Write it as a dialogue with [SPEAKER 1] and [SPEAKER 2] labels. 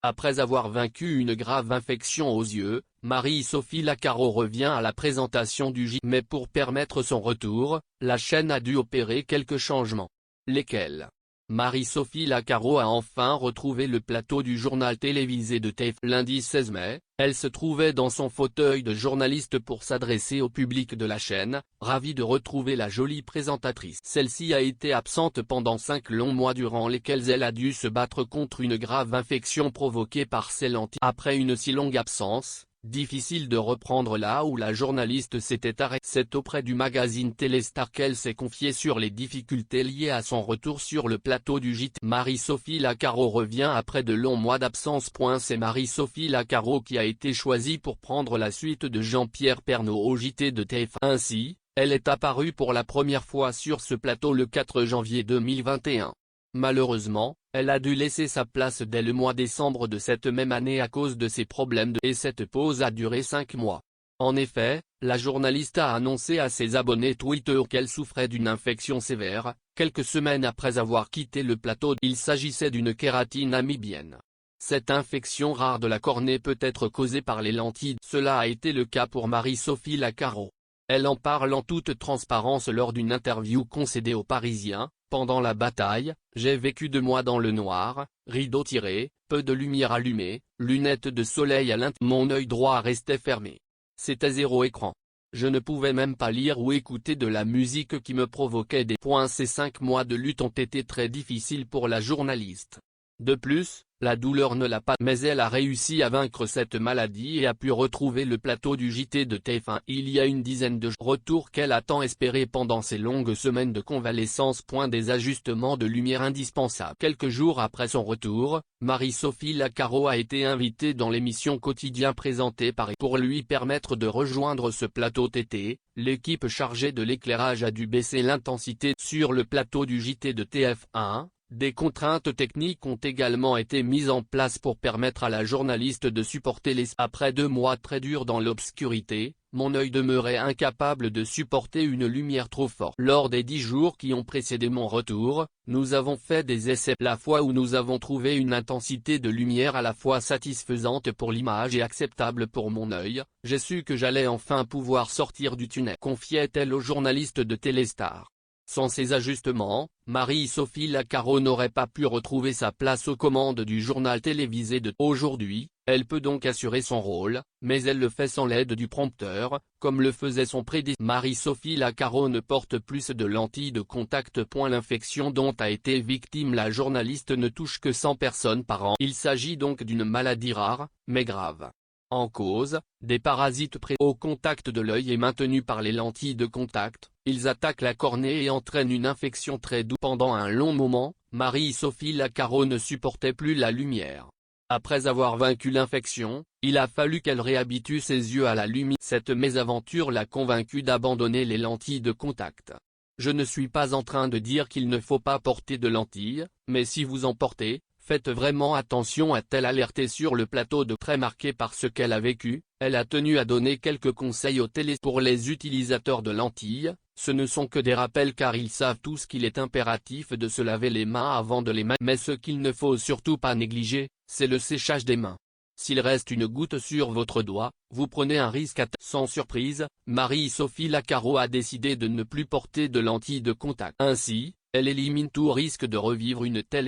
[SPEAKER 1] Après avoir vaincu une grave infection aux yeux, Marie-Sophie Lacaro revient à la présentation du JT. Mais pour permettre son retour, la chaîne a dû opérer quelques changements. Lesquels? Marie-Sophie Lacaro a enfin retrouvé le plateau du journal télévisé de TF1. Lundi 16 mai, elle se trouvait dans son fauteuil de journaliste pour s'adresser au public de la chaîne, ravie de retrouver la jolie présentatrice. Celle-ci a été absente pendant 5 longs mois durant lesquels elle a dû se battre contre une grave infection provoquée par ses lentilles. Après une si longue absence, difficile de reprendre là où la journaliste s'était arrêtée. C'est auprès du magazine Téléstar qu'elle s'est confiée sur les difficultés liées à son retour sur le plateau du JT. Marie-Sophie Lacaro revient après de longs mois d'absence. C'est Marie-Sophie Lacaro qui a été choisie pour prendre la suite de Jean-Pierre Pernaut au JT de TF1. Ainsi, elle est apparue pour la première fois sur ce plateau le 4 janvier 2021. Malheureusement, elle a dû laisser sa place dès le mois de décembre de cette même année à cause de ses problèmes et cette pause a duré 5 mois. En effet, la journaliste a annoncé à ses abonnés Twitter qu'elle souffrait d'une infection sévère, quelques semaines après avoir quitté le plateau. Il s'agissait d'une kératine amibienne. Cette infection rare de la cornée peut être causée par les lentilles. Cela a été le cas pour Marie-Sophie Lacaro. Elle en parle en toute transparence lors d'une interview concédée aux Parisiens. Pendant la bataille, j'ai vécu 2 mois dans le noir, rideau tiré, peu de lumière allumée, lunettes de soleil à l'intérieur. Mon œil droit restait fermé. C'était 0 écran. Je ne pouvais même pas lire ou écouter de la musique qui me provoquait des points. Ces 5 mois de lutte ont été très difficiles pour la journaliste. De plus, la douleur ne l'a pas. Mais elle a réussi à vaincre cette maladie et a pu retrouver le plateau du JT de TF1 il y a une dizaine de jours. Retour qu'elle a tant espéré pendant ces longues semaines de convalescence. Des ajustements de lumière indispensables. Quelques jours après son retour, Marie-Sophie Lacaro a été invitée dans l'émission Quotidien présentée par pour lui permettre de rejoindre ce plateau TT. L'équipe chargée de l'éclairage a dû baisser l'intensité sur le plateau du JT de TF1. Des contraintes techniques ont également été mises en place pour permettre à la journaliste de supporter les. Après 2 mois très durs dans l'obscurité, mon œil demeurait incapable de supporter une lumière trop forte. Lors des 10 jours qui ont précédé mon retour, nous avons fait des essais. La fois où nous avons trouvé une intensité de lumière à la fois satisfaisante pour l'image et acceptable pour mon œil, j'ai su que j'allais enfin pouvoir sortir du tunnel, confiait-elle au journaliste de Téléstar. Sans ces ajustements, Marie-Sophie Lacaro n'aurait pas pu retrouver sa place aux commandes du journal télévisé de. Aujourd'hui, elle peut donc assurer son rôle, mais elle le fait sans l'aide du prompteur, comme le faisait son prédécesseur. Marie-Sophie Lacaro ne porte plus de lentilles de contact. L'infection dont a été victime la journaliste ne touche que 100 personnes par an. Il s'agit donc d'une maladie rare, mais grave. En cause, des parasites au contact de l'œil et maintenus par les lentilles de contact, ils attaquent la cornée et entraînent une infection très douce. Pendant un long moment, Marie-Sophie Lacaro ne supportait plus la lumière. Après avoir vaincu l'infection, il a fallu qu'elle réhabitue ses yeux à la lumière. Cette mésaventure l'a convaincue d'abandonner les lentilles de contact. Je ne suis pas en train de dire qu'il ne faut pas porter de lentilles, mais si vous en portez, faites vraiment attention, a-t-elle alerté sur le plateau de. Très marquée par ce qu'elle a vécu, elle a tenu à donner quelques conseils au télé. Pour les utilisateurs de lentilles, ce ne sont que des rappels car ils savent tous qu'il est impératif de se laver les mains avant de les mettre. Mais ce qu'il ne faut surtout pas négliger, c'est le séchage des mains. S'il reste une goutte sur votre doigt, vous prenez un risque. Sans surprise, Marie-Sophie Lacaro a décidé de ne plus porter de lentilles de contact. Ainsi, elle élimine tout risque de revivre une telle